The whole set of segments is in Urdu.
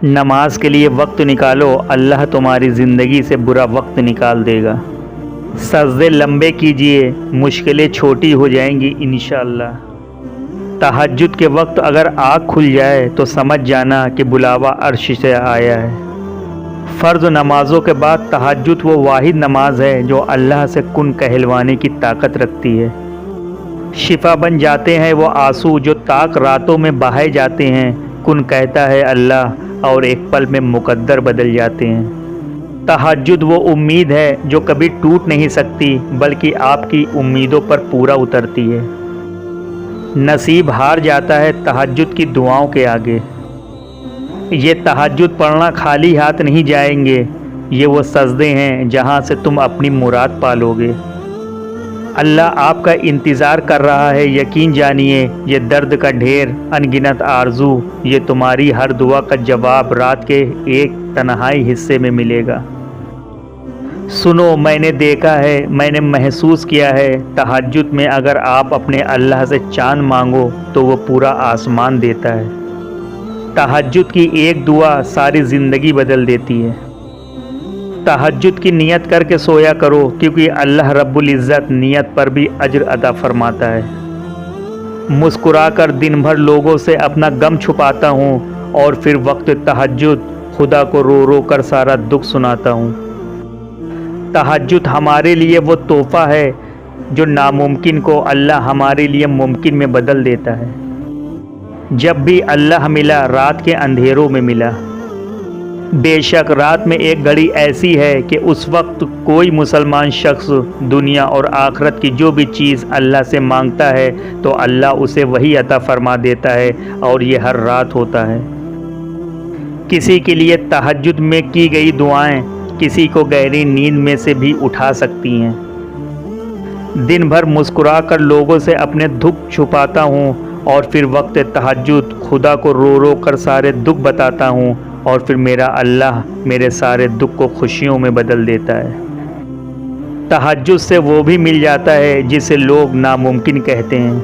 نماز کے لیے وقت نکالو، اللہ تمہاری زندگی سے برا وقت نکال دے گا۔ سجدے لمبے کیجئے، مشکلیں چھوٹی ہو جائیں گی انشاءاللہ۔ تہجد کے وقت اگر آنکھ کھل جائے تو سمجھ جانا کہ بلاوا عرش سے آیا ہے۔ فرض نمازوں کے بعد تہجد وہ واحد نماز ہے جو اللہ سے کن کہلوانے کی طاقت رکھتی ہے۔ شفا بن جاتے ہیں وہ آنسو جو تاک راتوں میں بہائے جاتے ہیں، کن کہتا ہے اللہ اور ایک پل میں مقدر بدل جاتے ہیں۔ تہجد وہ امید ہے جو کبھی ٹوٹ نہیں سکتی بلکہ آپ کی امیدوں پر پورا اترتی ہے۔ نصیب ہار جاتا ہے تہجد کی دعاؤں کے آگے۔ یہ تہجد پڑھنا خالی ہاتھ نہیں جائیں گے، یہ وہ سجدے ہیں جہاں سے تم اپنی مراد پالو گے۔ اللہ آپ کا انتظار کر رہا ہے، یقین جانیے یہ درد کا ڈھیر، ان گنت آرزو، یہ تمہاری ہر دعا کا جواب رات کے ایک تنہائی حصے میں ملے گا۔ سنو، میں نے دیکھا ہے، میں نے محسوس کیا ہے، تہجد میں اگر آپ اپنے اللہ سے چاند مانگو تو وہ پورا آسمان دیتا ہے۔ تہجد کی ایک دعا ساری زندگی بدل دیتی ہے۔ تہجد کی نیت کر کے سویا کرو کیونکہ اللہ رب العزت نیت پر بھی اجر عطا فرماتا ہے۔ مسکرا کر دن بھر لوگوں سے اپنا غم چھپاتا ہوں اور پھر وقت تہجد خدا کو رو رو کر سارا دکھ سناتا ہوں۔ تہجد ہمارے لیے وہ تحفہ ہے جو ناممکن کو اللہ ہمارے لیے ممکن میں بدل دیتا ہے۔ جب بھی اللہ ملا رات کے اندھیروں میں ملا۔ بے شک رات میں ایک گھڑی ایسی ہے کہ اس وقت کوئی مسلمان شخص دنیا اور آخرت کی جو بھی چیز اللہ سے مانگتا ہے تو اللہ اسے وہی عطا فرما دیتا ہے، اور یہ ہر رات ہوتا ہے۔ کسی کے لیے تہجد میں کی گئی دعائیں کسی کو گہری نیند میں سے بھی اٹھا سکتی ہیں۔ دن بھر مسکرا کر لوگوں سے اپنے دکھ چھپاتا ہوں اور پھر وقت تہجد خدا کو رو رو کر سارے دکھ بتاتا ہوں، اور پھر میرا اللہ میرے سارے دکھ کو خوشیوں میں بدل دیتا ہے۔ تہجد سے وہ بھی مل جاتا ہے جسے لوگ ناممکن کہتے ہیں۔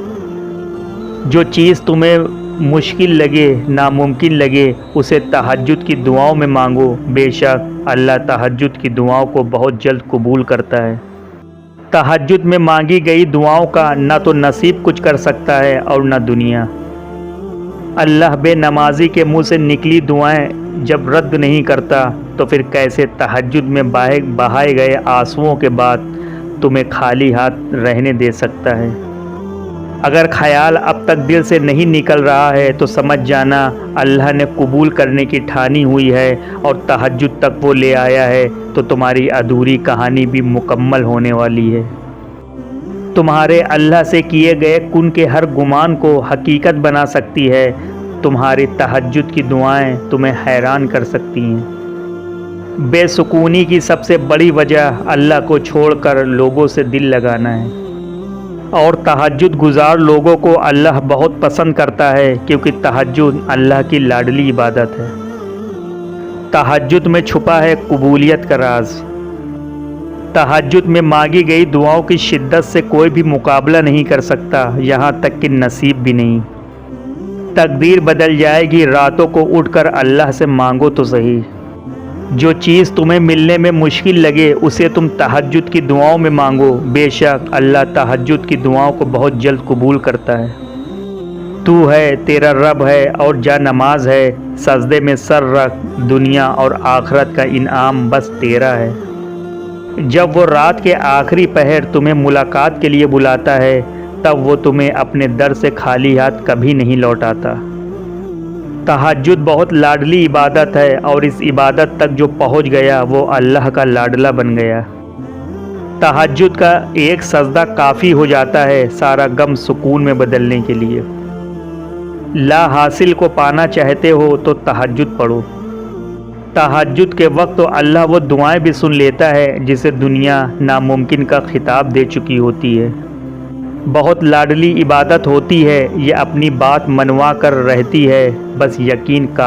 جو چیز تمہیں مشکل لگے، ناممکن لگے، اسے تہجد کی دعاؤں میں مانگو، بے شک اللہ تہجد کی دعاؤں کو بہت جلد قبول کرتا ہے۔ تہجد میں مانگی گئی دعاؤں کا نہ تو نصیب کچھ کر سکتا ہے اور نہ دنیا۔ اللہ بے نمازی کے منہ سے نکلی دعائیں جب رد نہیں کرتا تو پھر کیسے تہجد میں بہائے گئے آنسوؤں کے بعد تمہیں خالی ہاتھ رہنے دے سکتا ہے۔ اگر خیال اب تک دل سے نہیں نکل رہا ہے تو سمجھ جانا اللہ نے قبول کرنے کی ٹھانی ہوئی ہے، اور تہجد تک وہ لے آیا ہے تو تمہاری ادھوری کہانی بھی مکمل ہونے والی ہے۔ تمہارے اللہ سے کیے گئے کن کے ہر گمان کو حقیقت بنا سکتی ہے۔ تمہاری تہجد کی دعائیں تمہیں حیران کر سکتی ہیں۔ بے سکونی کی سب سے بڑی وجہ اللہ کو چھوڑ کر لوگوں سے دل لگانا ہے، اور تہجد گزار لوگوں کو اللہ بہت پسند کرتا ہے کیونکہ تہجد اللہ کی لاڈلی عبادت ہے۔ تہجد میں چھپا ہے قبولیت کا راز۔ تہجد میں مانگی گئی دعاؤں کی شدت سے کوئی بھی مقابلہ نہیں کر سکتا، یہاں تک کہ نصیب بھی نہیں۔ تقدیر بدل جائے گی، راتوں کو اٹھ کر اللہ سے مانگو تو صحیح۔ جو چیز تمہیں ملنے میں مشکل لگے اسے تم تہجد کی دعاؤں میں مانگو، بے شک اللہ تہجد کی دعاؤں کو بہت جلد قبول کرتا ہے۔ تو ہے، تیرا رب ہے اور جا نماز ہے، سجدے میں سر رکھ، دنیا اور آخرت کا انعام بس تیرا ہے۔ جب وہ رات کے آخری پہر تمہیں ملاقات کے لیے بلاتا ہے تب وہ تمہیں اپنے در سے خالی ہاتھ کبھی نہیں لوٹاتا۔ تہجد بہت لاڈلی عبادت ہے، اور اس عبادت تک جو پہنچ گیا وہ اللہ کا لاڈلا بن گیا۔ تہجد کا ایک سجدہ کافی ہو جاتا ہے سارا غم سکون میں بدلنے کے لیے۔ لا حاصل کو پانا چاہتے ہو تو تہجد پڑھو۔ تہجد کے وقت تو اللہ وہ دعائیں بھی سن لیتا ہے جسے دنیا ناممکن کا خطاب دے چکی ہوتی ہے۔ بہت لاڈلی عبادت ہوتی ہے، یہ اپنی بات منوا کر رہتی ہے، بس یقین کام